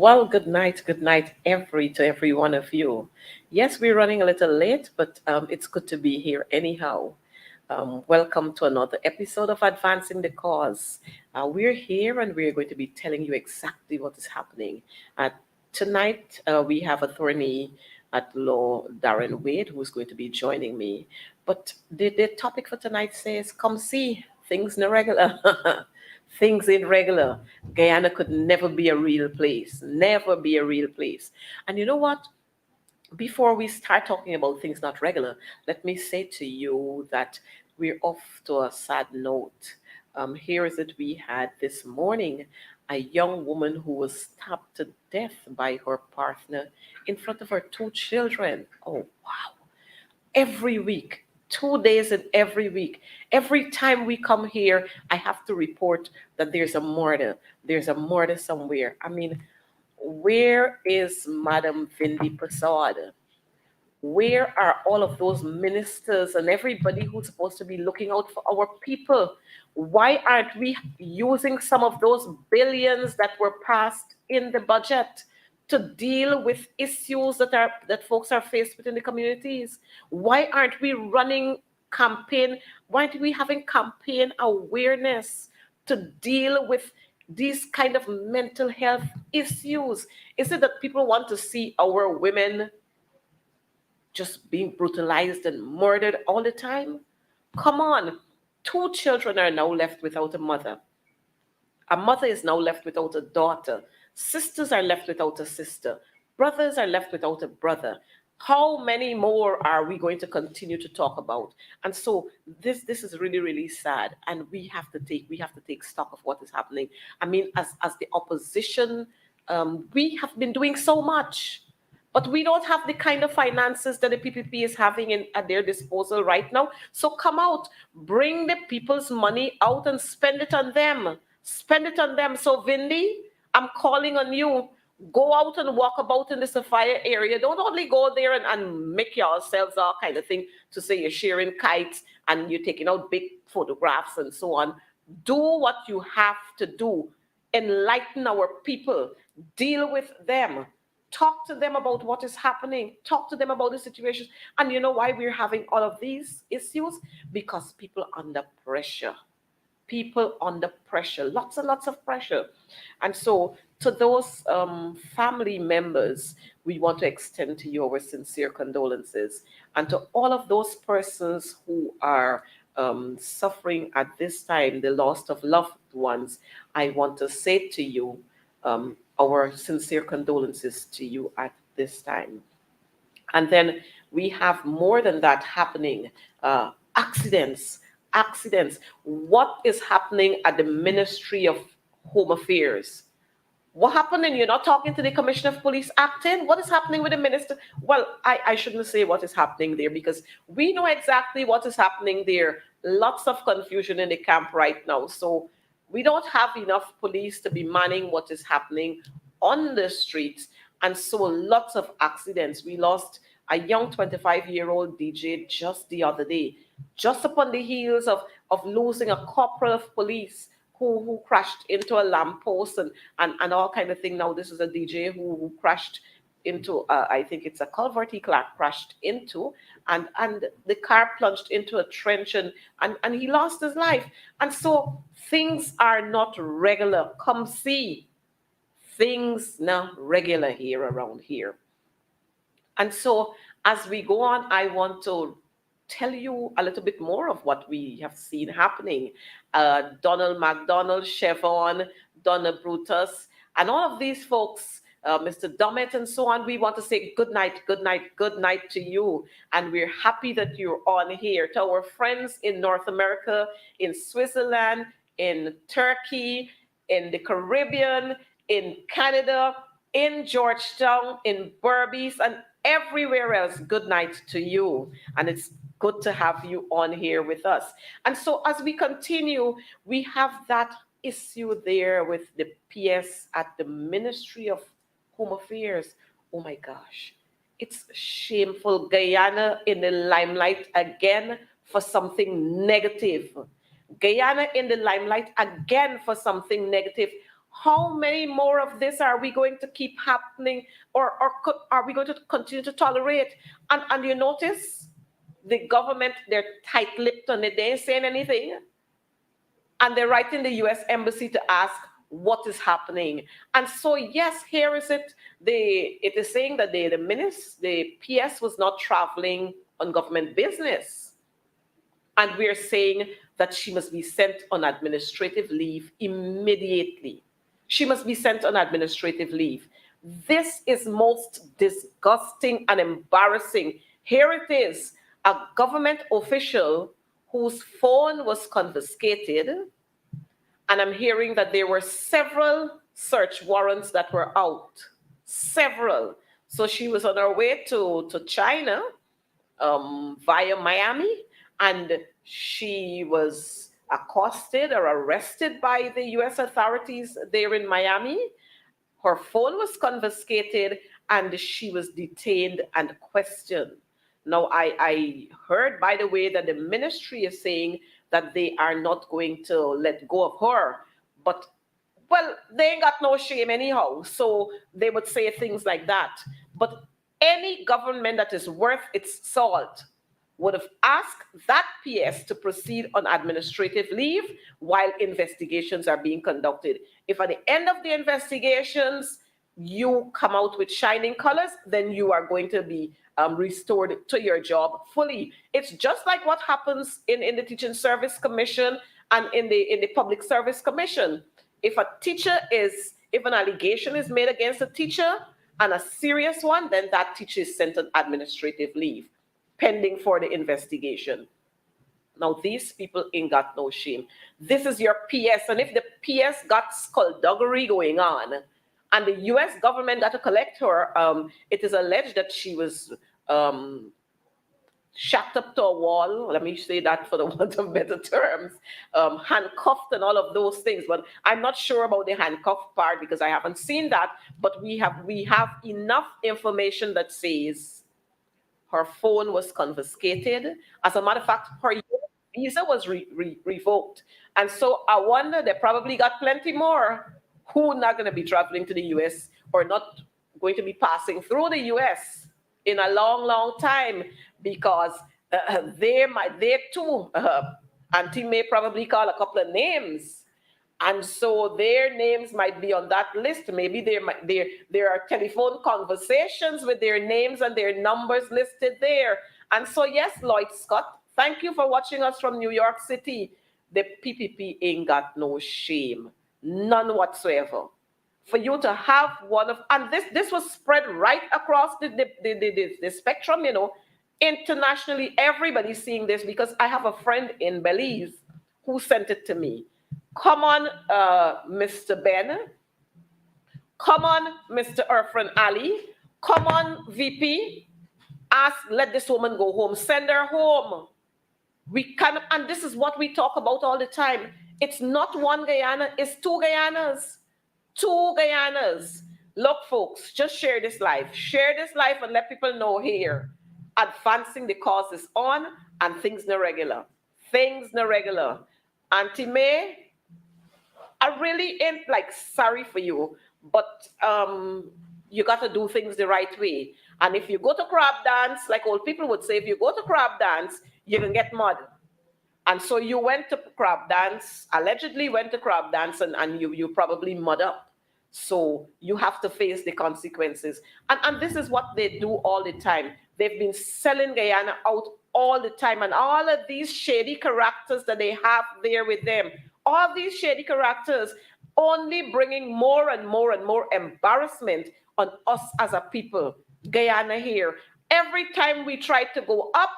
Well, good night, every one of you. Yes, we're running a little late, but it's good to be here anyhow. Welcome to another episode of Advancing the Cause. We're here and we're going to be telling you exactly what is happening. Uh, Tonight, we have attorney at law Daren Wade who's going to be joining me. But the topic for tonight says, "Come see things no regular." Things irregular. Guyana could never be a real place, never be a real place. And you know what? Before we start talking about things not regular, let me say to you that we're off to a sad note. Here is it: we had this morning a young woman who was stabbed to death by her partner in front of her two children. Oh, wow. Every week, 2 days in every week. Every time we come here, I have to report that there's a murder. There's a murder somewhere. I mean, where is Madam Vindi Prasad? Where are all of those ministers and everybody who's supposed to be looking out for our people? Why aren't we using some of those billions that were passed in the budget to deal with issues that folks are faced with in the communities? Why aren't we running campaign? Why aren't we having campaign awareness to deal with these kind of mental health issues? Is it that people want to see our women just being brutalized and murdered all the time? Come on. Two children are now left without a mother. A mother is now left without a daughter. Sisters are left without a sister. Brothers are left without a brother. How many more are we going to continue to talk about? And so this is really, really sad. And we have to take stock of what is happening. I mean, as the opposition, we have been doing so much. But we don't have the kind of finances that the PPP is having at their disposal right now. So come out, bring the people's money out and spend it on them. Spend it on them. So, Vindi, I'm calling on you. Go out and walk about in the Sophia area. Don't only go there and make yourselves all kind of thing to say you're sharing kites and you're taking out big photographs and so on. Do what you have to do. Enlighten our people. Deal with them. Talk to them about what is happening. Talk to them about the situations. And you know why we're having all of these issues? Because people under pressure. People under pressure. Lots and lots of pressure. And so to those family members, we want to extend to you our sincere condolences. And to all of those persons who are suffering at this time, the loss of loved ones, I want to say to you, our sincere condolences to you at this time. And then we have more than that happening. Accidents, accidents. What is happening at the Ministry of Home Affairs? What happened? And you're not talking to the Commissioner of Police acting? What is happening with the minister? Well, I shouldn't say what is happening there because we know exactly what is happening there. Lots of confusion in the camp right now. So we don't have enough police to be manning what is happening on the streets. And so lots of accidents. We lost a young 25-year-old DJ just the other day, just upon the heels of losing a corporal of police who crashed into a lamppost and all kind of thing. Now this is a DJ who crashed into I think it's a culvert he crashed into, and the car plunged into a trench and he lost his life. And so things are not regular. Come see, things not regular here around here. And so as we go on, I want to tell you a little bit more of what we have seen happening. Donald McDonald, Chevron, Donna Brutus, and all of these folks, Mr. Dummett and so on, we want to say good night, good night, good night to you. And we're happy that you're on here. To our friends in North America, in Switzerland, in Turkey, in the Caribbean, in Canada, in Georgetown, in Berbice, and everywhere else, good night to you. And it's good to have you on here with us. And so as we continue, we have that issue there with the PS at the Ministry of Home Affairs. Oh my gosh. It's shameful. Guyana in the limelight again for something negative. Guyana in the limelight again for something negative. How many more of this are we going to keep happening, or are we going to continue to tolerate? And you notice the government, they're tight-lipped on it, they ain't saying anything. And they're writing the US Embassy to ask what is happening. And so, yes, here is it. It is saying that the PS was not traveling on government business. And we're saying that she must be sent on administrative leave immediately. She must be sent on administrative leave. This is most disgusting and embarrassing. Here it is, a government official whose phone was confiscated, and I'm hearing that there were several search warrants that were out. Several. So she was on her way to China via Miami, and she was accosted or arrested by the US authorities there in Miami. Her phone was confiscated and she was detained and questioned. Now, I heard, by the way, that the ministry is saying that they are not going to let go of her. But, well, they ain't got no shame anyhow. So they would say things like that. But any government that is worth its salt would have asked that PS to proceed on administrative leave while investigations are being conducted. If at the end of the investigations you come out with shining colors, then you are going to be restored to your job fully. It's just like what happens in the Teaching Service Commission and in the Public Service Commission. If an allegation is made against a teacher, and a serious one, then that teacher is sent on administrative leave, pending for the investigation. Now, these people ain't got no shame. This is your PS, and if the PS got skullduggery going on, and the US government got to collect her, it is alleged that she was shacked up to a wall, let me say that for the want of better terms, handcuffed and all of those things. But I'm not sure about the handcuff part because I haven't seen that. But we have enough information that says her phone was confiscated. As a matter of fact, her visa was revoked. And so I wonder, they probably got plenty more who are not going to be traveling to the US or not going to be passing through the US in a long, long time, because they too, Auntie may probably call a couple of names. And so their names might be on that list. Maybe there are telephone conversations with their names and their numbers listed there. And so, yes, Lloyd Scott, thank you for watching us from New York City. The PPP ain't got no shame, none whatsoever. For you to have one of, and this was spread right across the spectrum, internationally, everybody's seeing this, because I have a friend in Belize who sent it to me. Come on, Mr. Ben. Come on, Mr. Irfan Ali. Come on, VP. Let this woman go home. Send her home. We can, and this is what we talk about all the time. It's not one Guyana, it's two Guyanas. Two Guyanas. Look, folks, just share this live. Share this live and let people know here. Advancing the cause is on, and things no regular. Things no regular. Auntie May, I really ain't sorry for you, but you got to do things the right way. And if you go to crab dance, like old people would say, if you go to crab dance, you can get mud. And so you went to crab dance, allegedly went to crab dance, and you probably mud up. So you have to face the consequences. And this is what they do all the time. They've been selling Guyana out all the time. And all of these shady characters that they have there with them, all these shady characters only bringing more and more and more embarrassment on us as a people. Guyana here. Every time we try to go up,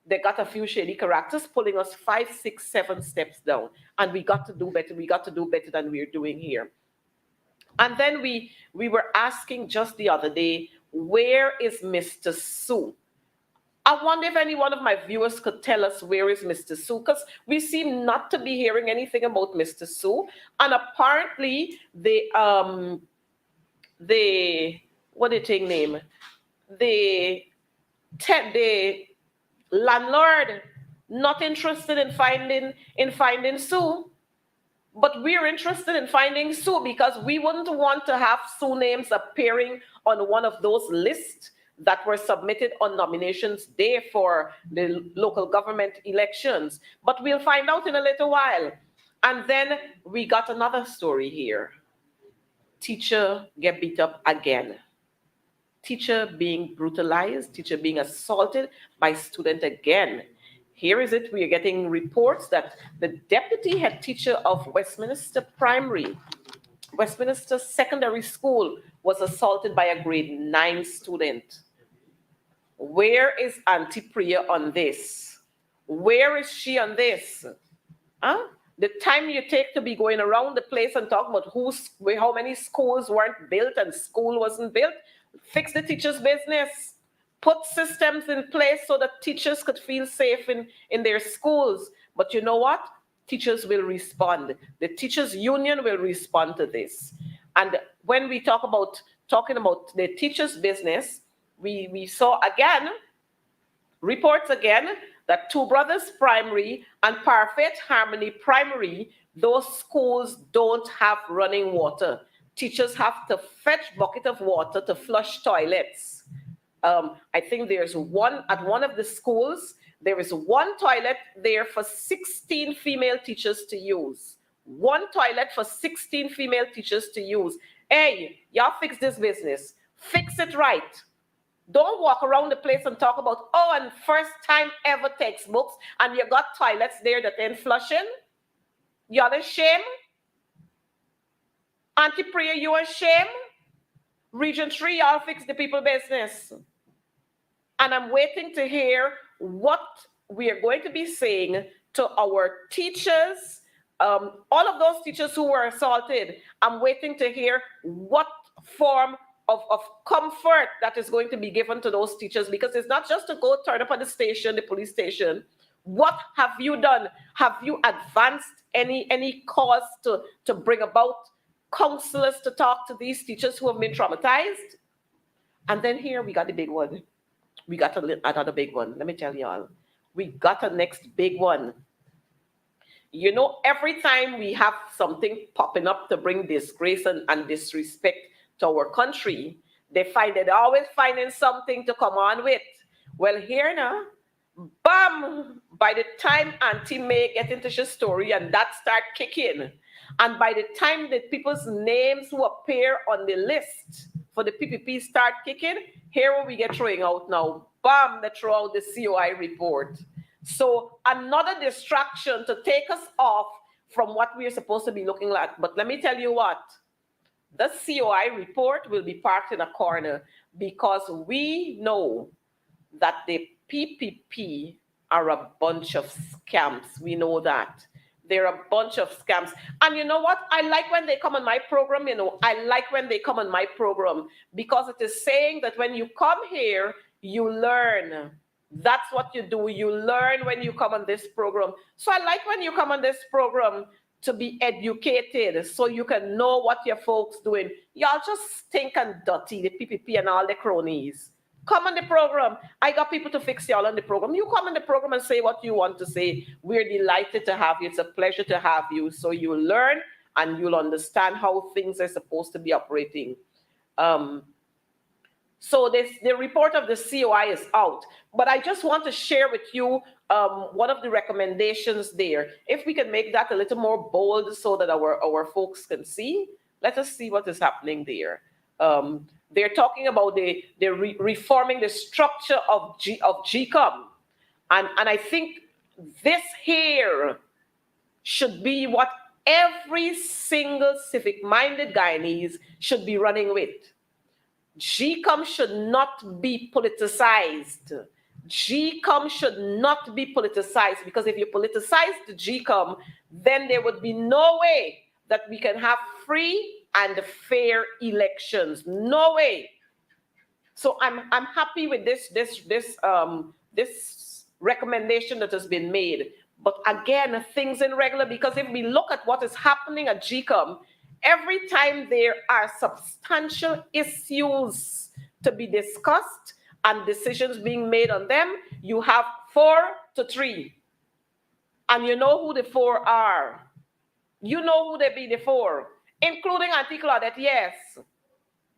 they got a few shady characters pulling us 5, 6, 7 steps down. And we got to do better. We got to do better than we're doing here. And then we were asking just the other day, where is Mr. Sue? I wonder if any one of my viewers could tell us where is Mr. Sue, because we seem not to be hearing anything about Mr. Sue. And apparently the what did he name? The landlord not interested in finding Sue. But we're interested in finding Sue because we wouldn't want to have Sue names appearing on one of those lists that were submitted on nominations day for the local government elections. But we'll find out in a little while. And then we got another story here. Teacher get beat up again. Teacher being brutalized, teacher being assaulted by student again. Here is it, we are getting reports that the deputy head teacher of Westminster Primary, Westminster Secondary School, was assaulted by a grade 9 student. Where is Auntie Priya on this? Where is she on this? Huh? The time you take to be going around the place and talking about how many schools weren't built and school wasn't built, fix the teachers' business. Put systems in place so that teachers could feel safe in their schools. But you know what? Teachers will respond. The teachers' union will respond to this. And when we talking about the teachers' business, we saw again, reports again, that Two Brothers Primary and Parfait Harmony Primary, those schools don't have running water. Teachers have to fetch bucket of water to flush toilets. I think there's one at one of the schools, there is one toilet there for 16 female teachers to use. One toilet for 16 female teachers to use. Hey, y'all fix this business. Fix it right. Don't walk around the place and talk about, oh, and first time ever textbooks, and you got toilets there that ain't flushing. You're ashamed? Auntie Priya, you ashamed? Region 3, y'all fix the people business. And I'm waiting to hear what we are going to be saying to our teachers, all of those teachers who were assaulted. I'm waiting to hear what form of comfort that is going to be given to those teachers, because it's not just to go turn up at the station, the police station. What have you done? Have you advanced any cause to bring about counselors to talk to these teachers who have been traumatized? And then here we got the big one. We got another big one. Let me tell y'all. We got a next big one. You know, every time we have something popping up to bring disgrace and disrespect to our country, they're always finding something to come on with. Well, here now, bam! By the time Auntie May get into her story and that start kicking, and by the time the people's names who appear on the list for the PPP start kicking, here we get throwing out now. Bam! They throw out the COI report. So another distraction to take us off from what we're supposed to be looking at. But let me tell you what, the COI report will be parked in a corner because we know that the PPP are a bunch of scams. We know that. They're a bunch of scams. And you know what? I like when they come on my program, I like when they come on my program because it is saying that when you come here, you learn. That's what you do. You learn when you come on this program. So I like when you come on this program to be educated so you can know what your folks doing. Y'all just stink and dirty, the PPP and all the cronies. Come on the program. I got people to fix y'all on the program. You come on the program and say what you want to say. We're delighted to have you. It's a pleasure to have you. So you'll learn and you'll understand how things are supposed to be operating. So the report of the COI is out. But I just want to share with you one of the recommendations there. If we can make that a little more bold so that our folks can see, let us see what is happening there. They're talking about reforming the structure of GCOM. And I think this here should be what every single civic-minded Guyanese should be running with. GCOM should not be politicized. GCOM should not be politicized, because if you politicize the GCOM, then there would be no way that we can have free and fair elections. No way. So I'm happy with this recommendation that has been made. But again, things in regular, because if we look at what is happening at GCOM, every time there are substantial issues to be discussed and decisions being made on them, you have 4-3. And you know who the 4 are. You know who they be the four, including Auntie Claudette. Yes,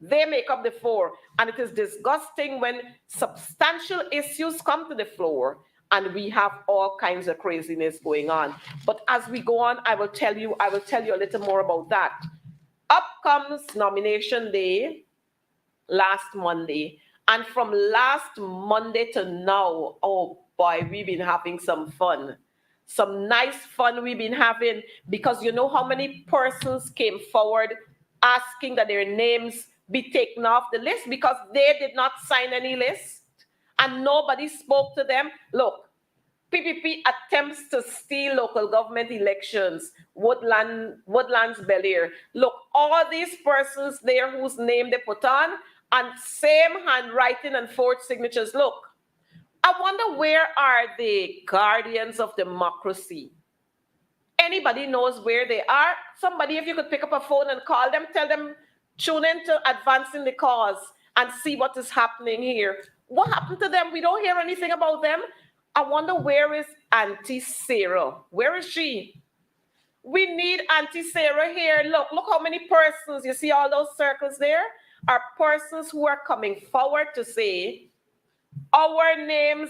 they make up the four. And it is disgusting when substantial issues come to the floor and we have all kinds of craziness going on. But as we go on, I will tell you a little more about that. Up comes nomination day last Monday. And from last Monday to now, oh boy, we've been having some fun. Some nice fun we've been having, because you know how many persons came forward asking that their names be taken off the list because they did not sign any list and nobody spoke to them. Look, PPP attempts to steal local government elections, Woodlands, Bel Air. Look, all these persons there whose name they put on, and same handwriting and forged signatures. Look, I wonder, where are the guardians of democracy? Anybody knows where they are? Somebody, if you could pick up a phone and call them, tell them, tune in to Advancing the Cause and see what is happening here. What happened to them? We don't hear anything about them. I wonder, where is Auntie Sarah? Where is she? We need Auntie Sarah here. Look how many persons, you see all those circles there, are persons who are coming forward to say, our names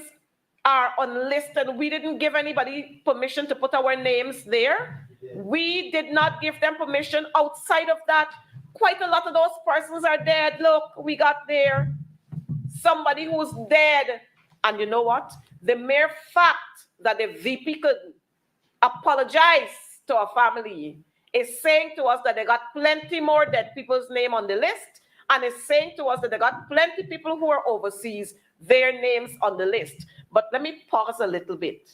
are unlisted. We didn't give anybody permission to put our names there. We did not give them permission. Outside of that, quite a lot of those persons are dead. Look, we got there somebody who's dead. And you know what? The mere fact that the VP could apologize to our family is saying to us that they got plenty more dead people's name on the list, and is saying to us that they got plenty people who are overseas, their names on the list. But let me pause a little bit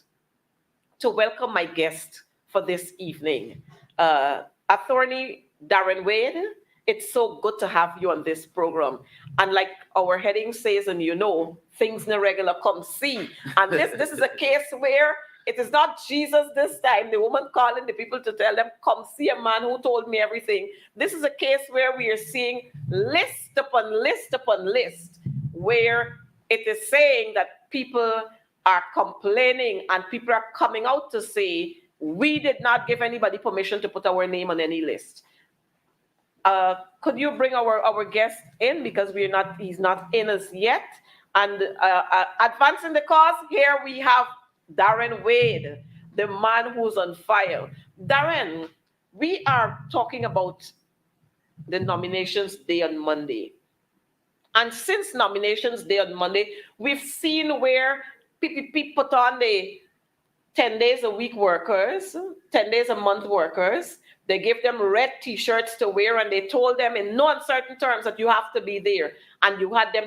to welcome my guest for this evening, Attorney Daren Wade. It's so good to have you on this program. And like our heading says, and you know, things in a regular come see. And this is a case where it is not Jesus this time, the woman calling the people to tell them, come see a man who told me everything. This is a case where we are seeing list upon list upon list, where it is saying that people are complaining and people are coming out to say, we did not give anybody permission to put our name on any list. Could you bring our guest in, because he's not in as yet? And Advancing the Cause, here we have Daren Wade, the man who's on fire. Daren, we are talking about the nominations day on Monday. And since nominations day on Monday, we've seen where PPP put on the 10 days a week workers, 10 days a month workers. They gave them red T-shirts to wear, and they told them in no uncertain terms that you have to be there. And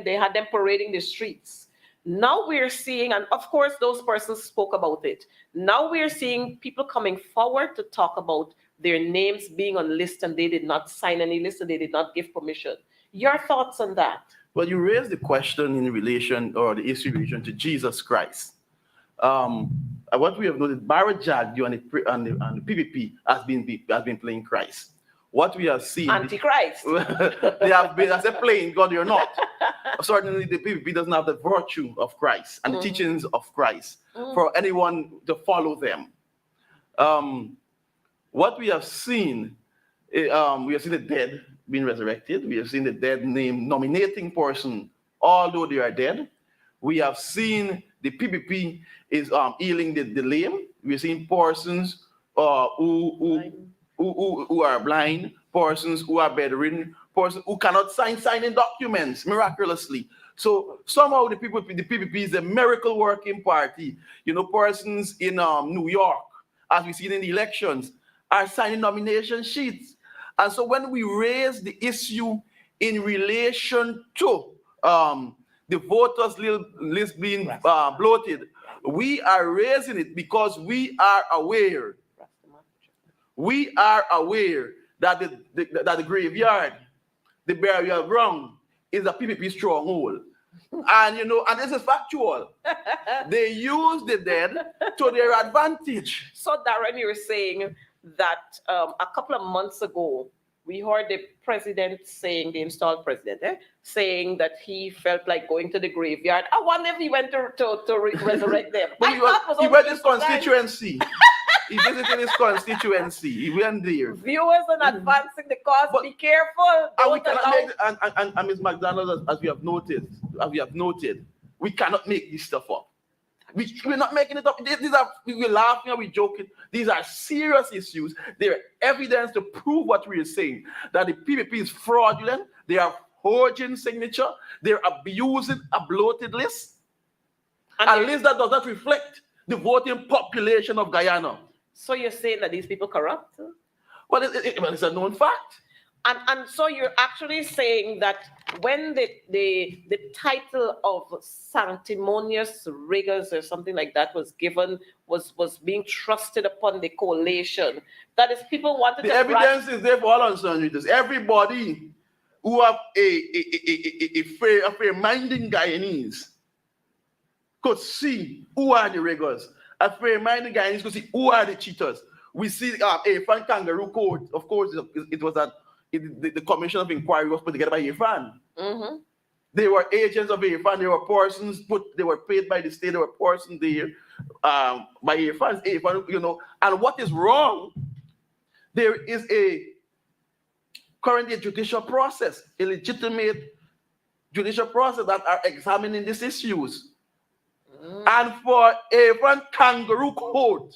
they had them parading the streets. Now we're seeing, and of course those persons spoke about it. Now we're seeing people coming forward to talk about their names being on list, and they did not sign any list, and they did not give permission. Your thoughts on that? Well, you raised the question in relation, or the issue in relation to Jesus Christ. What we have noted, Barrett Jagdu and the PPP has been playing Christ. What we have seen, Antichrist. They have been, as a playing God or not. Certainly, the PPP doesn't have the virtue of Christ and the teachings of Christ for anyone to follow them. What we have seen, we have seen the dead being resurrected. We have seen the dead name nominating person, although they are dead. We have seen the PPP is healing the lame. We've seen persons who are blind, persons who are bedridden, persons who cannot signing documents miraculously. So somehow the PPP is a miracle working party. You know, persons in New York, as we see in the elections, are signing nomination sheets. And so when we raise the issue in relation to the voters list being bloated, we are raising it because we are aware. We are aware that the graveyard, the burial ground, is a PPP stronghold. And and this is factual. They use the dead to their advantage. So Daren, you're saying that a couple of months ago, we heard the president saying, the installed president, saying that he felt like going to the graveyard. I wonder if he went to resurrect them. But he went to his constituency. He visited his constituency. He went there. Viewers and advancing the cause, But- be careful. And we Don't cannot allow. make and Ms. McDonald, as we have noted, we cannot make this stuff up. We're not making it up. We're laughing and we're joking. These are serious issues. There are evidence to prove what we're saying. That the PPP is fraudulent. They are forging signature. They're abusing a bloated list. A list that does not reflect the voting population of Guyana. So you're saying that these people corrupt? Well, it's a known fact. And so you're actually saying that when the title of sanctimonious riggers or something like that was given, was being trusted upon the coalition, that is people wanted the to... evidence is there for all uncertainties. Everybody who have a fair-minding Guyanese could see who are the riggers. A fair-minded Guyanese could see who are the cheaters. We see a Fan Kangaroo Court. Of course, it was that the Commission of Inquiry was put together by AFAN. Mm-hmm. They were agents of AFAN. They were persons they were paid by the state. They were persons there by AFAN, you know. And what is wrong? There is currently a judicial process, a legitimate judicial process that are examining these issues. And for AFAN Kangaroo Court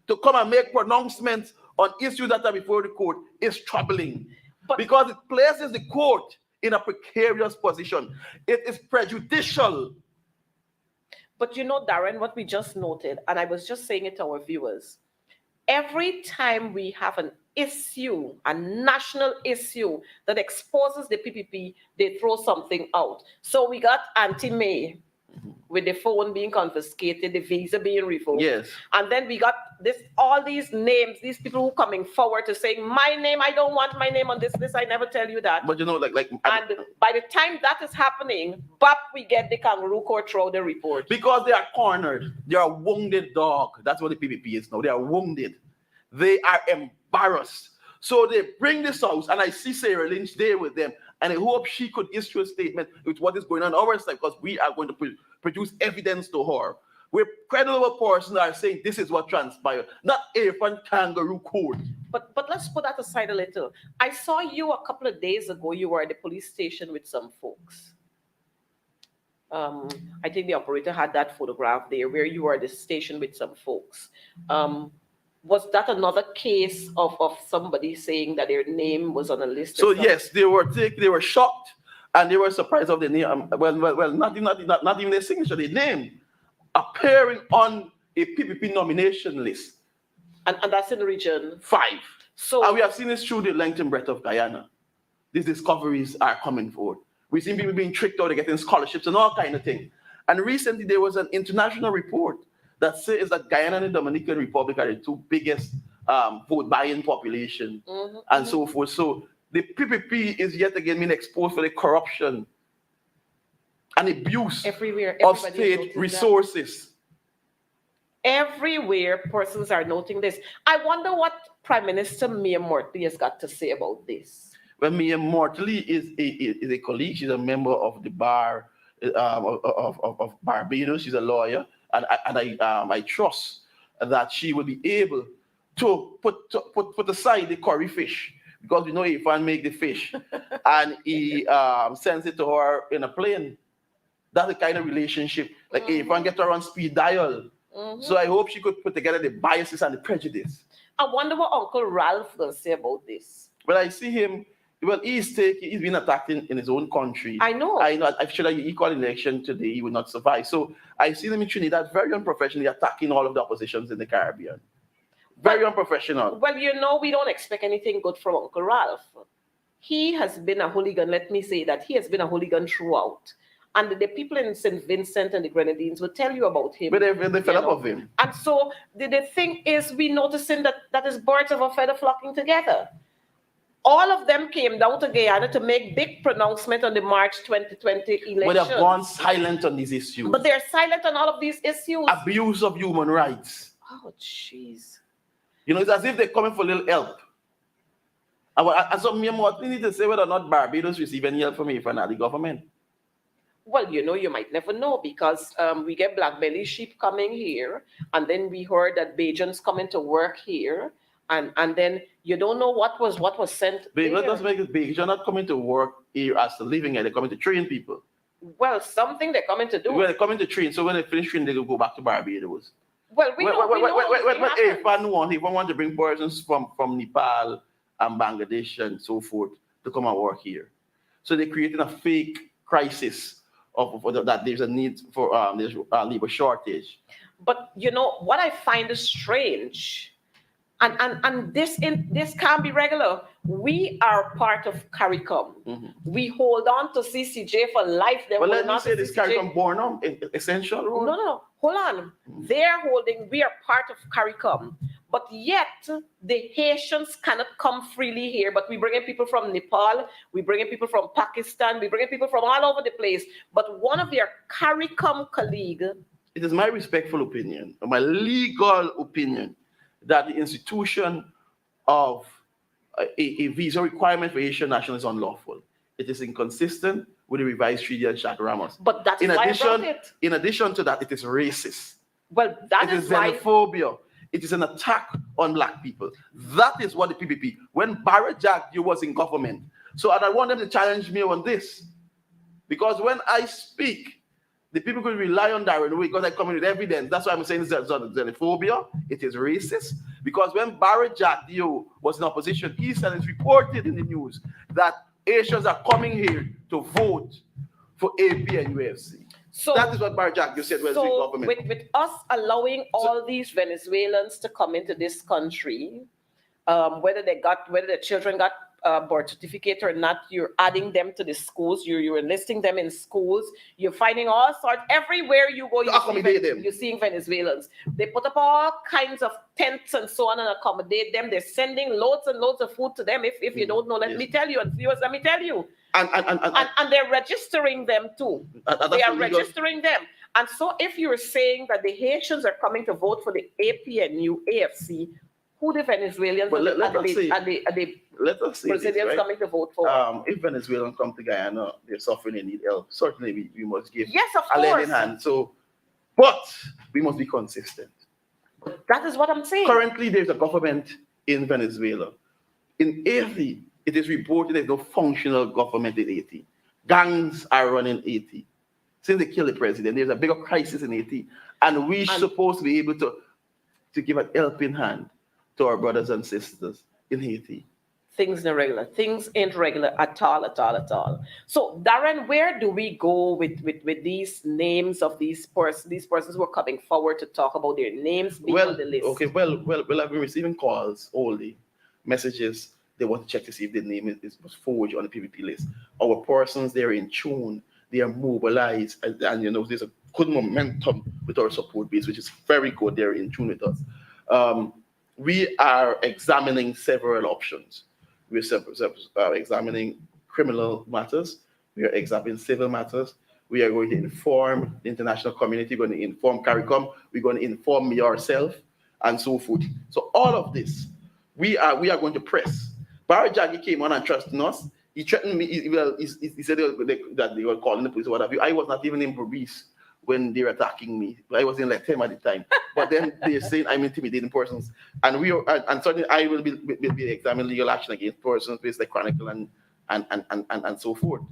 to come and make pronouncements on issues that are before the court is troubling, because it places the court in a precarious position. It is prejudicial. But you know, Daren, what we just noted, and I was just saying it to our viewers, every time we have an issue, a national issue that exposes the PPP, they throw something out. So we got anti-May, with the phone being confiscated, the visa being revoked. Yes. And then we got all these names, these people who coming forward to saying, my name, I don't want my name on this list, I never tell you that. But you know, like and by the time that is happening, we get the Kangaroo Court throw the report. Because they are cornered. They are wounded dog. That's what the PPP is now. They are wounded. They are embarrassed. So they bring this out, and I see Sarah Lynch there with them, and I hope she could issue a statement with what is going on our side, because we are going to produce evidence to her. We're credible persons that are saying this is what transpired, not a Kangaroo Court. But let's put that aside a little. I saw you a couple of days ago. You were at the police station with some folks. I think the operator had that photograph there where you were at the station with some folks. Was that another case of somebody saying that their name was on a list? So yes, they were shocked and they were surprised of the name. Well, not even their signature, their name appearing on a PPP nomination list. And that's in region 5. So, and we have seen this through the length and breadth of Guyana. These discoveries are coming forward. We've seen people being tricked out of getting scholarships and all kind of things. And recently there was an international report that says that Guyana and the Dominican Republic are the 2 biggest vote buying population and so forth. So the PPP is yet again being exposed for the corruption and abuse of state resources. Everywhere persons are noting this. I wonder what Prime Minister Mia Mottley has got to say about this. Well, Mia Mottley is a colleague. She's a member of the bar of Barbados. She's a lawyer. And I trust that she will be able to put aside the curry fish, because we know Ifan make the fish and he sends it to her in a plane. That's the kind of relationship like Ifan get her on speed dial. So I hope she could put together the biases and the prejudice. I wonder what Uncle Ralph will say about this. Well, I see him. Well, he's been attacked in his own country. I know. I'm sure that he called an election today, he would not survive. So I see them in Trinidad very unprofessionally attacking all of the oppositions in the Caribbean. Very unprofessional. Well, you know, we don't expect anything good from Uncle Ralph. He has been a hooligan. Let me say that. He has been a hooligan throughout. And the people in St. Vincent and the Grenadines will tell you about him. But they fed up of him. And so the thing is, we noticing that is birds of a feather flocking together. All of them came down to Guyana to make big pronouncement on the March 2020 election. But they've gone silent on these issues. But they're silent on all of these issues. Abuse of human rights. Oh, jeez. You know, it's as if they're coming for a little help. And so Mia Mottley need to say whether or not Barbados receive any help from the government. Well, you might never know because we get black belly sheep coming here, and then we heard that Bajans coming to work here, and then you don't know what was sent Big, let us there. make it big. You're not coming to work here as a living here. They're coming to train people. Well, something they're coming to When do. they're coming to train, so when they finish training, they will go back to Barbados. Well, we know anything If happens. if I want to bring persons from Nepal and Bangladesh and so forth to come and work here, so they're creating a fake crisis that there's a need for there's a labor shortage. But what I find is strange, and this can't be regular. We are part of CARICOM. Mhm. We hold on to CCJ for life. They're But let holding me on say to this CCJ. CARICOM born on essential No, role. no, hold on. We are part of CARICOM. But yet, the Haitians cannot come freely here. But we bring in people from Nepal, we bring in people from Pakistan, we bring in people from all over the place. But one of your CARICOM colleague, It is my respectful opinion, my legal opinion, that the institution of a visa requirement for Haitian nationals is unlawful. It is inconsistent with the revised treaty and Shaka Ramos. but that is why I brought it. In addition to that, it is racist. Well, that It is is why. xenophobia. It is an attack on black people. That is what the PPP, when Barrett Jack was in government. So and I want them to challenge me on this. Because when I speak, the people could rely on Daren Wade because I come in with evidence. That's why I'm saying it's xenophobia. It is racist. Because when Barrett Jack was in opposition, he said it's reported in the news that Asians are coming here to vote for AP and UFC. So That is what Barrett Jack said when he was in So government. with us allowing all these Venezuelans to come into this country, whether the children got birth certificate or not, you're adding them to the schools. You're enlisting them in schools. You're finding all sorts everywhere you go. Accommodate them. You're seeing Venezuelans. They put up all kinds of tents and so on and accommodate them. They're sending loads and loads of food to them. If you don't know, let me tell you, and viewers, let me tell you. And they're registering them too. They are registering them. And so if you're saying that the Haitians are coming to vote for the APNU, AFC, who the Venezuelans But let and us see. the Let us see Brazilians this, right? coming to vote for? If Venezuelans come to Guyana, they're suffering and need help. Certainly, we must give Yes, of a lending course. hand. So, but we must be consistent. That is what I'm saying. Currently, there's a government in Venezuela. In Haiti, it is reported there's no functional government in Haiti. Gangs are running Haiti. Since they killed the president, there's a bigger crisis in Haiti. And we're supposed to be able to give a helping hand to our brothers and sisters in Haiti. Things not regular. Things ain't regular at all, at all, at all. So, Daren, where do we go with these names of these persons who are coming forward to talk about their names being on the list? Okay, well, I've been receiving calls, all the messages. They want to check to see if the name was forwarded on the PVP list. Our persons, they're in tune, they are mobilized, and there's a good momentum with our support base, which is very good. They're in tune with us. We are examining several options. We're examining criminal matters. We are examining civil matters. We are going to inform the international community, we're going to inform CARICOM, we're going to inform yourself, and so forth. So all of this, we are going to press. Barry Jaggi came on and trusting us. He threatened me. He said that they were calling the police or what have you. I was not even in Berbice when they were attacking me. I was in like 10 at the time. But then they're saying I'm intimidating persons. And certainly I will be examining legal action against persons based like Chronicle and so forth.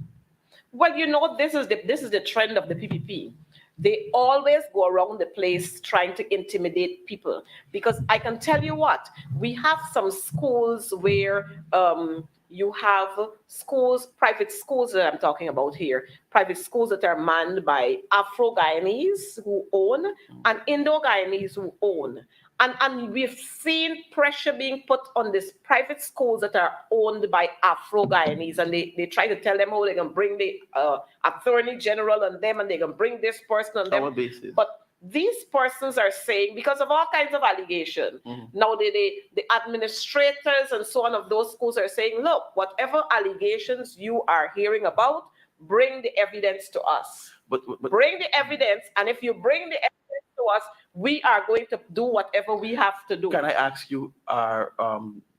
Well, this is the trend of the PPP. They always go around the place trying to intimidate people. Because I can tell you what, we have some schools where you have private schools that I'm talking about here, private schools that are manned by Afro-Guyanese who own and Indo-Guyanese who own. And we've seen pressure being put on these private schools that are owned by Afro-Guyanese, and they try to tell them how they can bring the attorney general on them, and they can bring this person on them. But these persons are saying, because of all kinds of allegations, now the administrators and so on of those schools are saying, look, whatever allegations you are hearing about, bring the evidence to us. But bring the evidence, and if you bring the evidence to us, we are going to do whatever we have to do. Can I ask you, are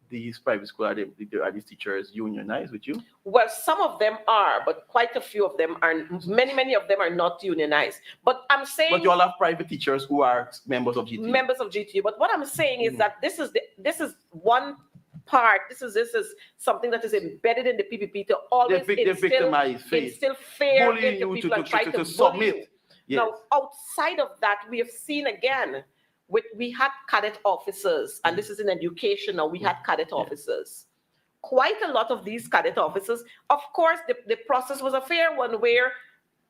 these private schools, are these teachers unionized with you? Well, some of them are, but quite a few of them are. Many of them are not unionized. But I'm saying, but you all have private teachers who are members of GTU. Members of GTU. But what I'm saying is that this is one part. This is something that is embedded in the PPP to always instill fear bullying into people and try to submit. Bully you. Now, outside of that, we have seen again. We had cadet officers, and this is in education now. We had cadet officers. Quite a lot of these cadet officers, of course, the process was a fair one where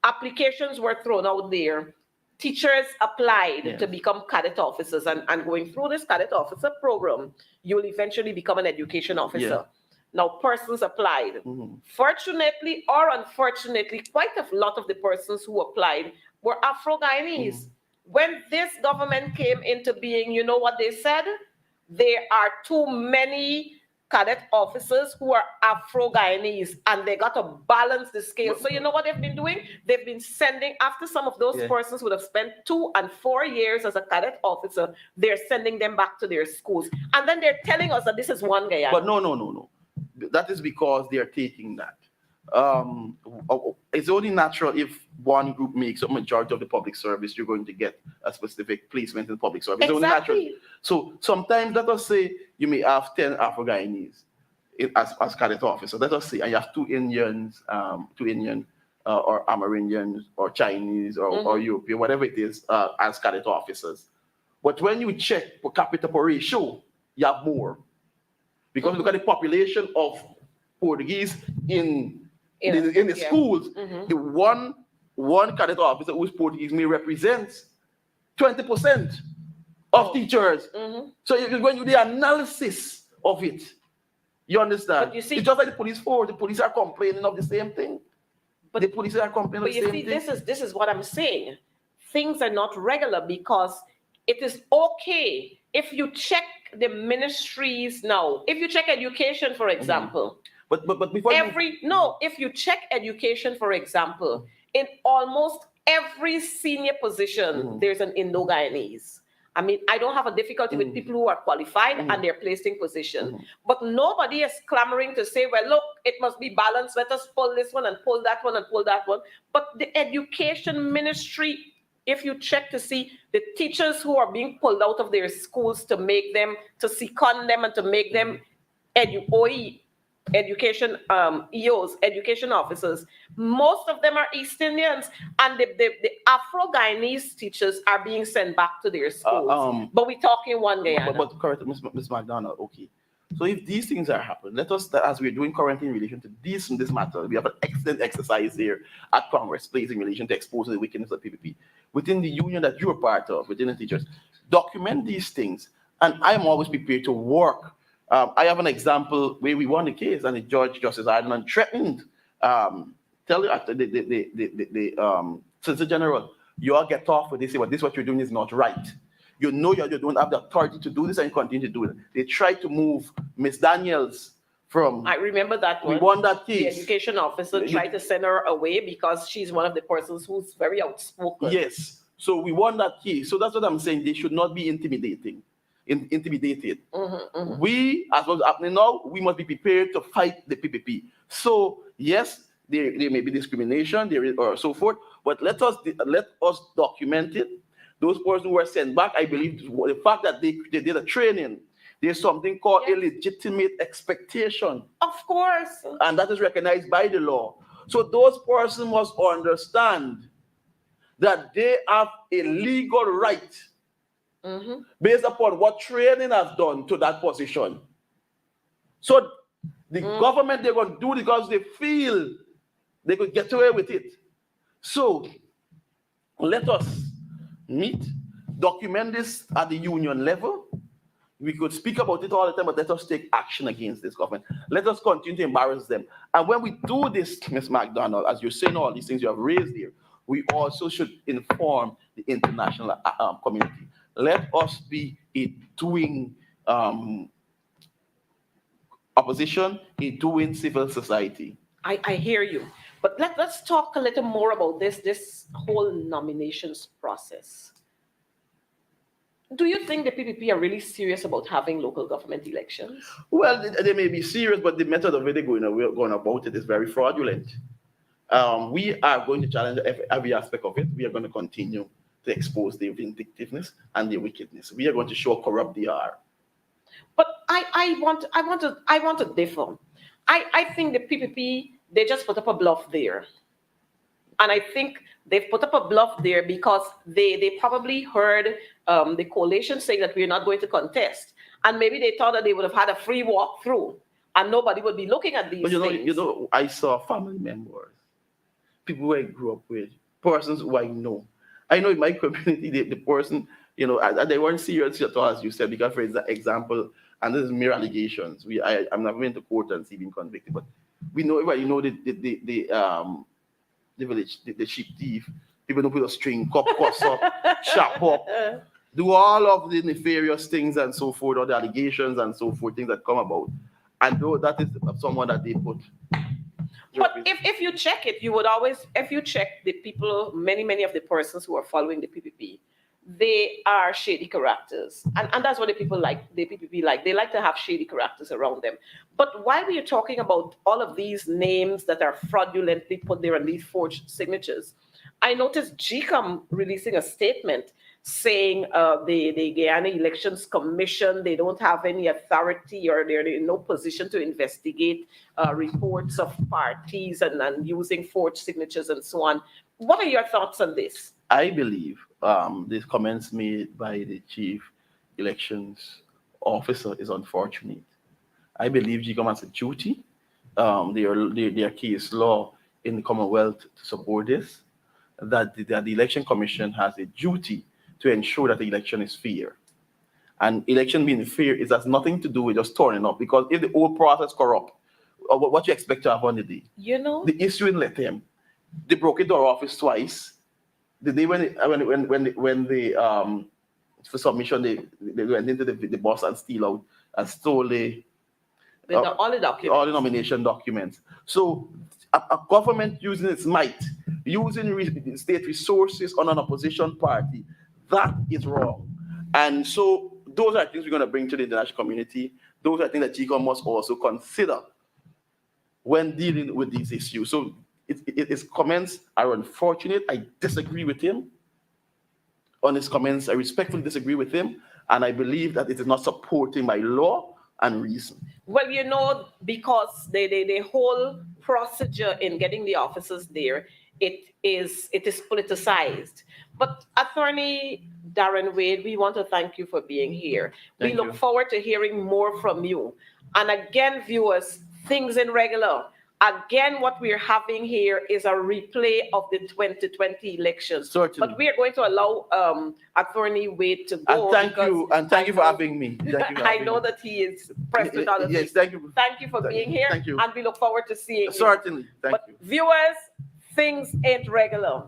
applications were thrown out there. Teachers applied to become cadet officers, and going through this cadet officer program, you will eventually become an education officer. Now, persons applied. Fortunately or unfortunately, quite a lot of the persons who applied were Afro-Guyanese. When this government came into being, you know what they said? There are too many cadet officers who are Afro-Guyanese, and they got to balance the scale. So you know what they've been doing? They've been sending, after some of those persons would have spent 2 and 4 years as a cadet officer, they're sending them back to their schools. And then they're telling us that this is one Guyana. But no. That is because they're taking that. It's only natural if one group makes a majority of the public service, you're going to get a specific placement in public service. It's only natural. So sometimes, let us say you may have 10 Afro-Guyanese as cadet officers. Let us say, and you have 2 Indians, or Amerindians, or Chinese, or European, whatever it is, as cadet officers. But when you check per capita per ratio, you have more. Because look at the population of Portuguese in the schools. The one cadet officer who's Portuguese may represent 20% of teachers. So when you do the analysis of it, you understand. But you see, it's just like the police force. The police are complaining of the same thing. But the police are complaining of the same thing. But you see, this is what I'm saying. Things are not regular because it is okay if you check the ministries now. If you check education, for example. But before if you check education, for example, in almost every senior position, there's an Indo-Guyanese. I mean, I don't have a difficulty with people who are qualified and they're placed in position. But nobody is clamoring to say, well, look, it must be balanced. Let us pull this one and pull that one and pull that one. But the education ministry, if you check to see the teachers who are being pulled out of their schools to second them and to make them education EOs, education officers, most of them are East Indians, and the Afro-Guyanese teachers are being sent back to their schools. But we're talking one Guyana. But correct, Ms. McDonald, okay. So if these things are happening, let us, as we're doing currently in relation to this matter, we have an excellent exercise here at Congress Place in relation to exposing the wickedness of PPP. Within the union that you're part of, within the teachers, document these things. And I'm always prepared to work. I have an example where we won the case and the judge, Justice Adnan, threatened, tell you after the Solicitor General, you all get off with this, but this what you're doing is not right. You know you don't have the authority to do this and continue to do it. They tried to move Miss Daniels from... I remember that one. We won that case. The education officer tried to send her away because she's one of the persons who's very outspoken. Yes. So we won that case. So that's what I'm saying. They should not be intimidated. We, as what's happening now, we must be prepared to fight the PPP. So yes, there may be discrimination, or so forth, but let us document it. Those persons who were sent back, I believe the fact that they did a training, there's something called a legitimate expectation. Of course. And that is recognized by the law. So those persons must understand that they have a legal right based upon what training has done to that position. So the government, they're going to do it because they feel they could get away with it. So let us meet, document this at the union level. We could speak about it all the time, but let us take action against this government. Let us continue to embarrass them. And when we do this, Ms. McDonald, as you're saying all these things you have raised here, we also should inform the international community. Let us be a doing opposition, a doing civil society. I hear you. But let's talk a little more about this whole nominations process. Do you think the PPP are really serious about having local government elections? Well, they may be serious, but the method of it they're going about it is very fraudulent. We are going to challenge every aspect of it. We are going to continue to expose their vindictiveness and their wickedness. We are going to show how corrupt they are. But I want to differ. I think the PPP, they just put up a bluff there. And I think they've put up a bluff there because they probably heard the coalition saying that we're not going to contest. And maybe they thought that they would have had a free walk through and nobody would be looking at these But things. I saw family members, people who I grew up with, persons who I know. I know in my community, the person, they weren't serious at all, as you said, because for example, and this is mere allegations. I'm not going to court and see being convicted, but we know, the village, the sheep thief, people don't put a string, cup, cuss up, chop up, do all of the nefarious things and so forth, or the allegations and so forth, things that come about. And though that is someone that they put. But if you check it, if you check the people, many of the persons who are following the PPP, they are shady characters. And that's what the PPP like. They like to have shady characters around them. But while we are talking about all of these names that are fraudulently put there and these forged signatures, I noticed GCOM releasing a statement saying the Guyana Elections Commission, they don't have any authority or they're in no position to investigate reports of parties and using forged signatures and so on. What are your thoughts on this? I believe this comments made by the chief elections officer is unfortunate. I believe GCOM has a duty. Their case law in the Commonwealth to support this, that the election commission has a duty to ensure that the election is fair. And election being fair has nothing to do with just turning up, because if the whole process corrupt, what you expect to have on the day? The issue in Lethem, they broke into our office twice. The day when they for submission they went into the bus and stole all the documents, all the nomination documents. So a government using its might, using state resources on an opposition party, that is wrong. And so those are things we're going to bring to the international community. Those are things that GCOM must also consider when dealing with these issues. So his comments are unfortunate. I disagree with him on his comments. I respectfully disagree with him. And I believe that it is not supporting by law and reason. Well, because the whole procedure in getting the officers there, it is politicized. But Attorney Daren Wade, we want to thank you for being here. We look forward to hearing more from you. And again, viewers, things in regular. Again, what we're having here is a replay of the 2020 elections. Certainly. But we are going to allow Attorney Wade to go. And thank you for having me. I know that he is pressed with other things. Yes, thank you. Thank you for being here. Thank you. And we look forward to seeing you. Certainly. Thank you. Viewers, things ain't regular.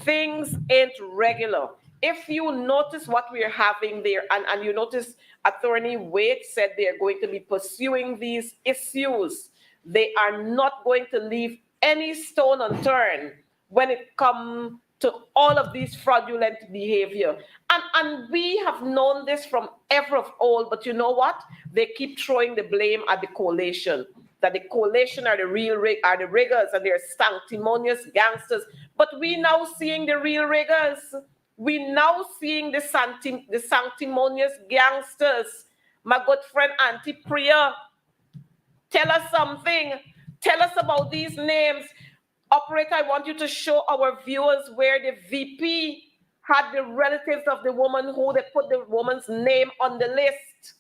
Things ain't regular. If you notice what we're having there, and you notice Attorney Wade said they're going to be pursuing these issues, they are not going to leave any stone unturned when it comes to all of these fraudulent behavior. And we have known this from ever of old, but you know what? They keep throwing the blame at the coalition, that the coalition are the riggers and they're sanctimonious gangsters. But we now seeing the real riggers. We now seeing the sanctimonious gangsters. My good friend Auntie Priya, tell us something. Tell us about these names. Operator, I want you to show our viewers where the VP had the relatives of the woman who they put the woman's name on the list.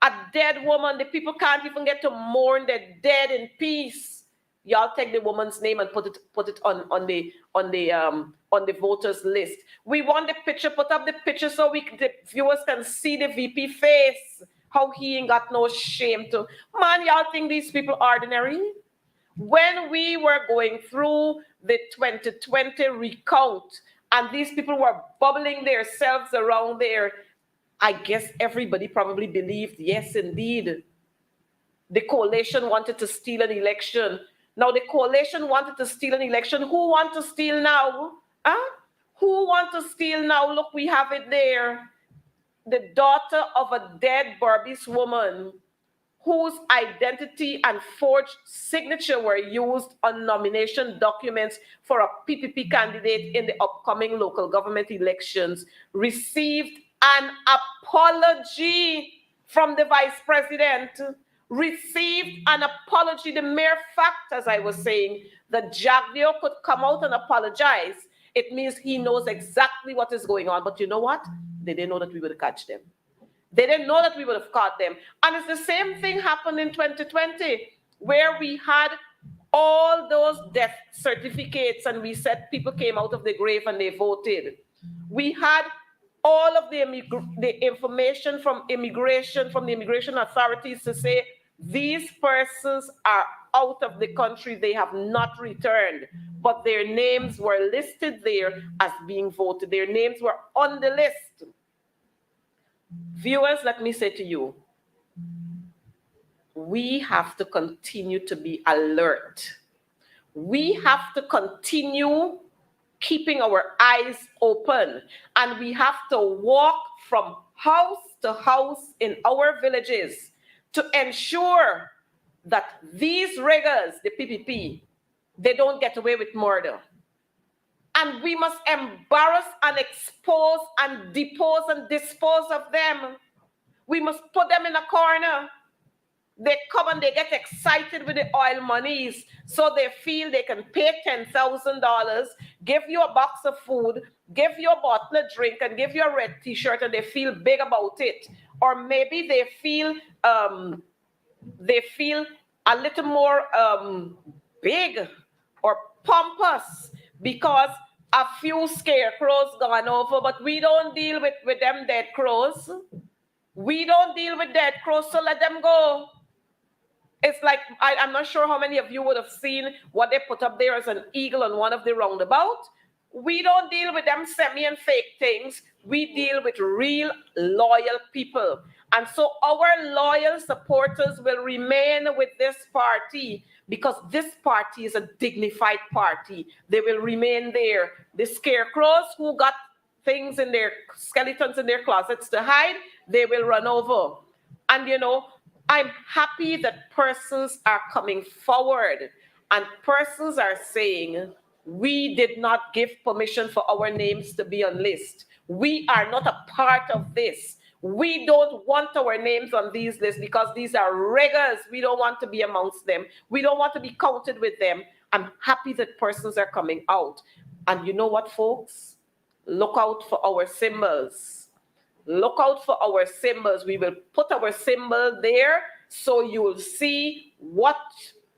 A dead woman. The people can't even get to mourn their dead in peace. Y'all take the woman's name and put it on the voters list. We want the picture, put up the picture so the viewers can see the VP face. How he ain't got no shame to. Man, y'all think these people ordinary? When we were going through the 2020 recount and these people were bubbling themselves around there, I guess everybody probably believed, yes, indeed. The coalition wanted to steal an election. Now the coalition wanted to steal an election. Who want to steal now? Huh? Who want to steal now? Look, we have it there. the daughter of a dead Berbice woman whose identity and forged signature were used on nomination documents for a PPP candidate in the upcoming local government elections, received an apology from the vice president, received an apology. The mere fact, as I was saying, that Jagdeo could come out and apologize, it means he knows exactly what is going on. But you know what? They didn't know that we would catch them. They didn't know that we would have caught them. And it's the same thing happened in 2020, where we had all those death certificates and we said people came out of the grave and they voted. We had all of the information from the immigration authorities to say these persons are out of the country, they have not returned, but their names were listed there as being voted. Their names were on the list. Viewers, let me say to you, we have to continue to be alert. We have to continue keeping our eyes open, and we have to walk from house to house in our villages to ensure that these riggers, the PPP, they don't get away with murder. And we must embarrass and expose and depose and dispose of them. We must put them in a corner. They come and they get excited with the oil monies, so they feel they can pay $10,000, give you a box of food, give you a bottle of drink, and give you a red t-shirt, and they feel big about it. Or maybe they feel a little more big or pompous because a few scarecrows gone over, but we don't deal with them dead crows. We don't deal with dead crows, so let them go. It's like, I'm not sure how many of you would have seen what they put up there as an eagle on one of the roundabout. We don't deal with them semi and fake things. We deal with real loyal people. And so our loyal supporters will remain with this party because this party is a dignified party. They will remain there. The scarecrows who got things in their skeletons in their closets to hide, they will run over. And you know, I'm happy that persons are coming forward and persons are saying, we did not give permission for our names to be on list. We are not a part of this. We don't want our names on these lists because these are riggers. We don't want to be amongst them. We don't want to be counted with them. I'm happy that persons are coming out. And you know what, folks? Look out for our symbols. Look out for our symbols. We will put our symbol there so you will see what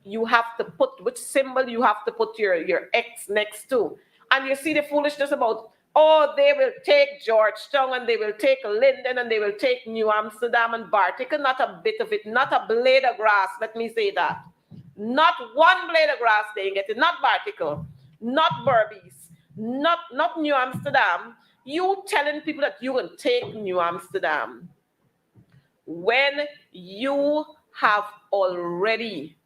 you have to put, which symbol you have to put your X next to. And you see the foolishness about, oh, they will take Georgetown and they will take Linden and they will take New Amsterdam and Bartica. Not a bit of it, not a blade of grass, let me say that. Not one blade of grass they get it, not Bartica, not Berbice, not New Amsterdam. You telling people that you will take New Amsterdam when you have already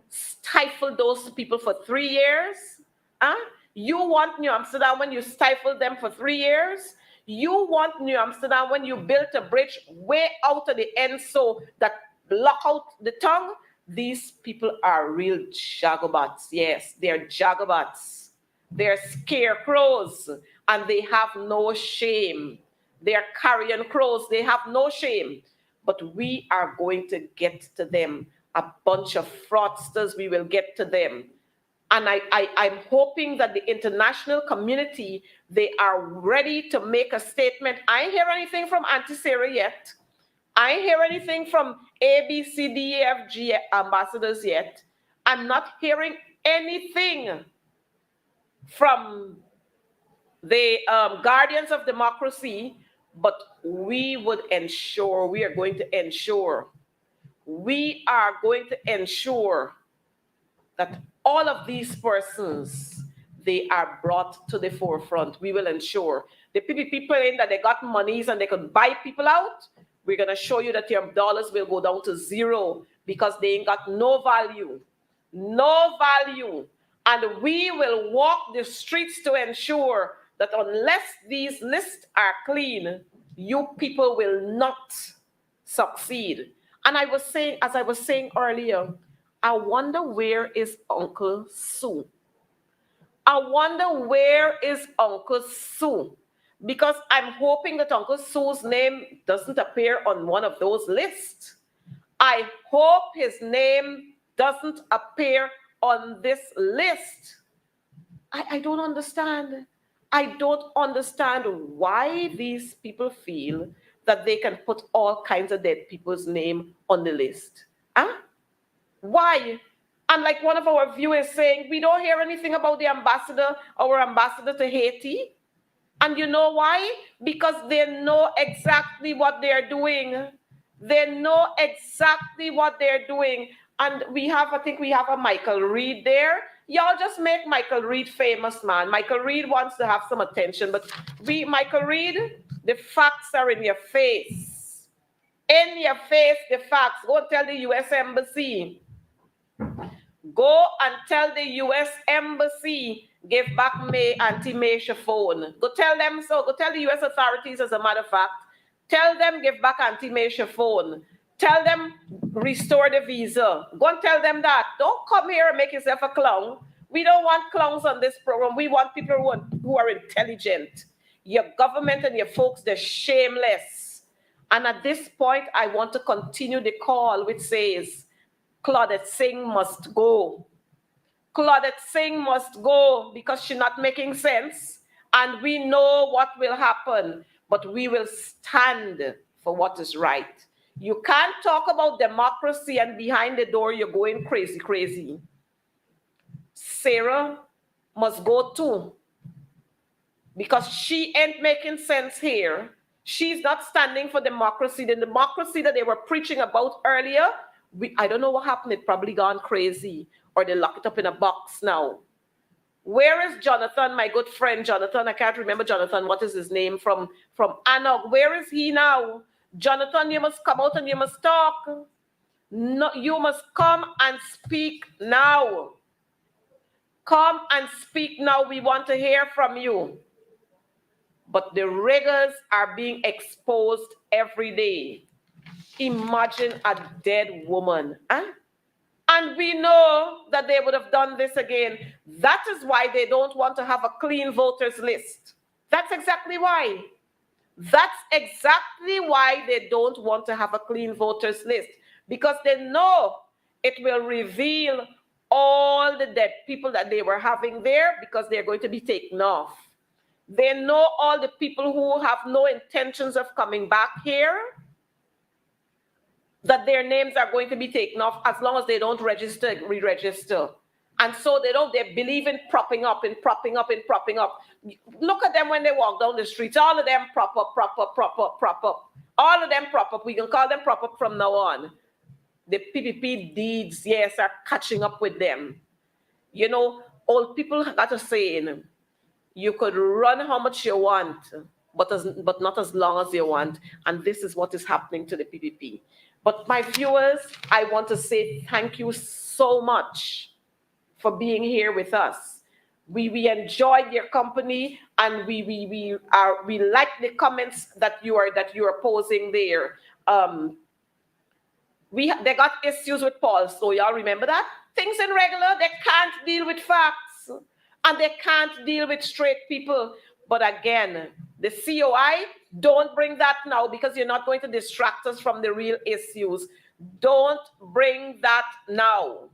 stifled those people for 3 years? Huh? You want New Amsterdam when you stifled them for 3 years? You want New Amsterdam when you built a bridge way out of the end so that block out the tongue? These people are real jagabats. Yes, they're jagabats. They're scarecrows. And they have no shame. They are carrion crows. They have no shame. But we are going to get to them. A bunch of fraudsters, we will get to them. And I'm hoping that the international community, they are ready to make a statement. I ain't hear anything from Auntie Sarah yet. I ain't hear anything from A, B, C, D, E, F, G ambassadors yet. I'm not hearing anything from the guardians of democracy, but we are going to ensure that all of these persons, they are brought to the forefront. We will ensure. The PPP claim that they got monies and they could buy people out, we're going to show you that your dollars will go down to zero because they ain't got no value. No value. And we will walk the streets to ensure that unless these lists are clean, you people will not succeed. And as I was saying earlier, I wonder where is Uncle Sue? I wonder where is Uncle Sue? Because I'm hoping that Uncle Sue's name doesn't appear on one of those lists. I hope his name doesn't appear on this list. I don't understand. I don't understand why these people feel that they can put all kinds of dead people's name on the list. Huh? Why? And like one of our viewers saying, we don't hear anything about the ambassador, our ambassador to Haiti. And you know why? Because they know exactly what they're doing. They know exactly what they're doing. And I think we have a Michael Reed there. Y'all just make Michael Reed famous, man. Michael Reed wants to have some attention, but Michael Reed, the facts are in your face. In your face, the facts. Go and tell the U.S. Embassy. Go and tell the U.S. Embassy, give back Auntie Maisha phone. Go tell them so. Go tell the U.S. authorities, as a matter of fact. Tell them, give back Auntie Maisha phone. Tell them, restore the visa. Go and tell them that. Don't come here and make yourself a clown. We don't want clowns on this program. We want people who are intelligent. Your government and your folks, they're shameless. And at this point, I want to continue the call, which says, Claudette Singh must go. Claudette Singh must go because she's not making sense. And we know what will happen, but we will stand for what is right. You can't talk about democracy and behind the door you're going crazy, crazy. Sarah must go too because she ain't making sense here. She's not standing for democracy. The democracy that they were preaching about earlier, I don't know what happened. It probably gone crazy or they lock it up in a box now. Where is Jonathan, my good friend Jonathan? I can't remember Jonathan. What is his name from Anog? Where is he now? Jonathan, you must come out and you must talk. No, you must come and speak now. Come and speak now. We want to hear from you. But the rigors are being exposed every day. Imagine a dead woman. Huh? And we know that they would have done this again. That is why they don't want to have a clean voters list. That's exactly why. That's exactly why they don't want to have a clean voters list. Because they know it will reveal all the dead people that they were having there because they're going to be taken off. They know all the people who have no intentions of coming back here, that their names are going to be taken off as long as they don't re-register. And so they believe in propping up and propping up and propping up. Look at them when they walk down the streets. All of them prop up, prop up, prop up, prop up. All of them prop up. We can call them prop up from now on. The PPP deeds, yes, are catching up with them. You know, old people got a saying, you could run how much you want, but not as long as you want. And this is what is happening to the PPP. But my viewers, I want to say thank you so much for being here with us. We enjoyed your company, and we like the comments that you are posing there. They got issues with Paul, so y'all remember that? Things in regular, they can't deal with facts, and they can't deal with straight people. But again, the COI, don't bring that now because you're not going to distract us from the real issues. Don't bring that now.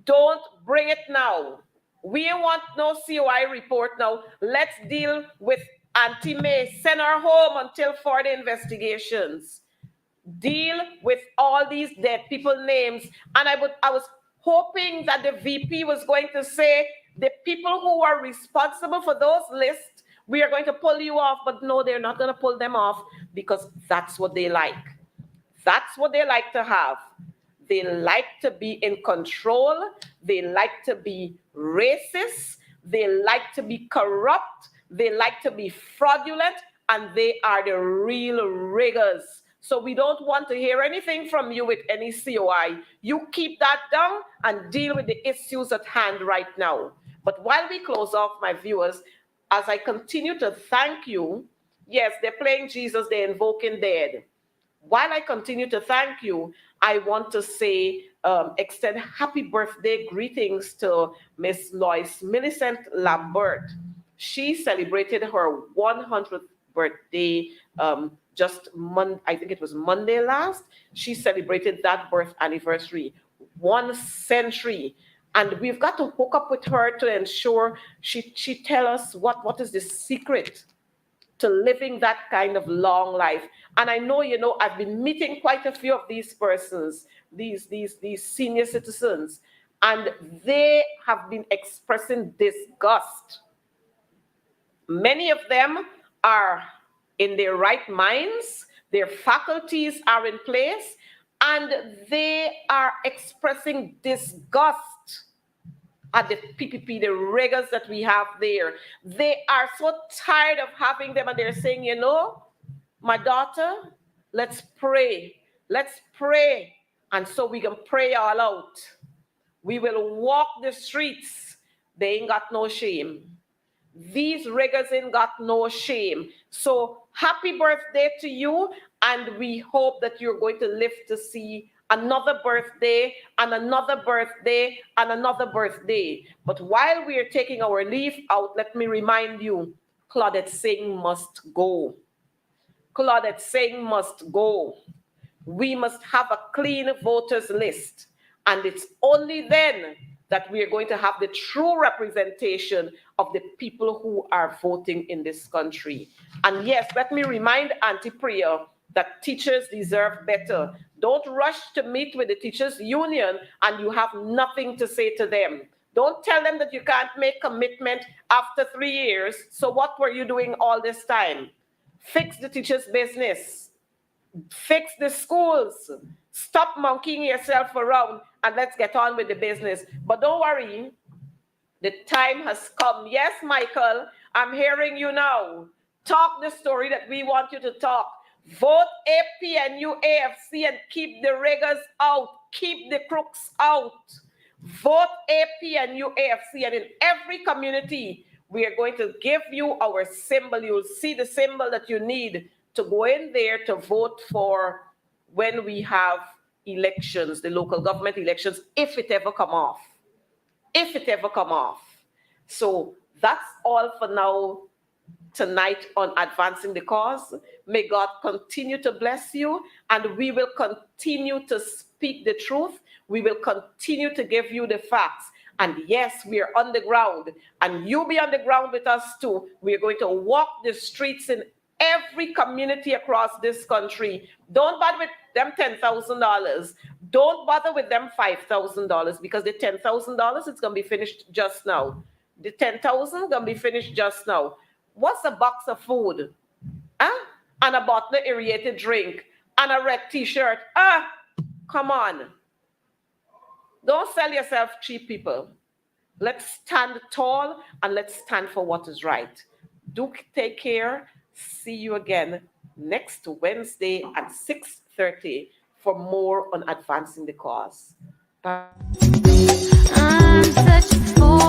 Don't bring it now. We want no COI report now. Let's deal with Auntie May. Send her home until further investigations. Deal with all these dead people names. And I was hoping that the VP was going to say the people who are responsible for those lists, we are going to pull you off. But no, they're not going to pull them off because that's what they like. That's what they like to have. They like to be in control. They like to be racist. They like to be corrupt. They like to be fraudulent. And they are the real riggers. So we don't want to hear anything from you with any COI. You keep that down and deal with the issues at hand right now. But while we close off, my viewers, as I continue to thank you, Yes, they're playing Jesus, they're invoking dead. While I continue to thank you, I want to say, extend happy birthday greetings to Miss Lois Millicent Lambert. She celebrated her 100th birthday I think it was Monday last. She celebrated that birth anniversary, 1 century. And we've got to hook up with her to ensure she tell us what is the secret to living that kind of long life. And I know, I've been meeting quite a few of these persons, these senior citizens, and they have been expressing disgust. Many of them are in their right minds, their faculties are in place, and they are expressing disgust at the PPP, the rigors that we have there. They are so tired of having them, and they're saying, my daughter, let's pray. Let's pray. And so we can pray all out. We will walk the streets. They ain't got no shame. These riggers ain't got no shame. So happy birthday to you, and we hope that you're going to live to see another birthday and another birthday and another birthday. But while we are taking our leave out, let me remind you, Claudette Singh must go. Claudette Singh must go. We must have a clean voters list, and it's only then that we are going to have the true representation of the people who are voting in this country. And yes, let me remind Auntie Priya that teachers deserve better. Don't rush to meet with the teachers union and you have nothing to say to them. Don't tell them that you can't make commitment after 3 years. So what were you doing all this time? Fix the teachers' business. Fix the schools. Stop monkeying yourself around and let's get on with the business. But don't worry, the time has come. Yes, Michael, I'm hearing you now. Talk the story that we want you to talk. Vote APNU AFC and keep the riggers out. Keep the crooks out. Vote APNU AFC, and in every community, we are going to give you our symbol. You'll see the symbol that you need to go in there to vote for when we have elections, the local government elections, if it ever come off. If it ever come off. So that's all for now tonight on Advancing the Cause. May God continue to bless you, and we will continue to speak the truth. We will continue to give you the facts. And yes, we are on the ground, and you be on the ground with us too. We are going to walk the streets in every community across this country. Don't bother with them $10,000. Don't bother with them $5,000, because the $10,000, it's going to be finished just now. The $10,000 going to be finished just now. What's a box of food? Huh? And a bottle of aerated drink and a red t-shirt. Come on. Don't sell yourself cheap, people. Let's stand tall and let's stand for what is right. Do take care. See you again next Wednesday at 6:30 for more on Advancing the Cause. Bye. I'm such a fool.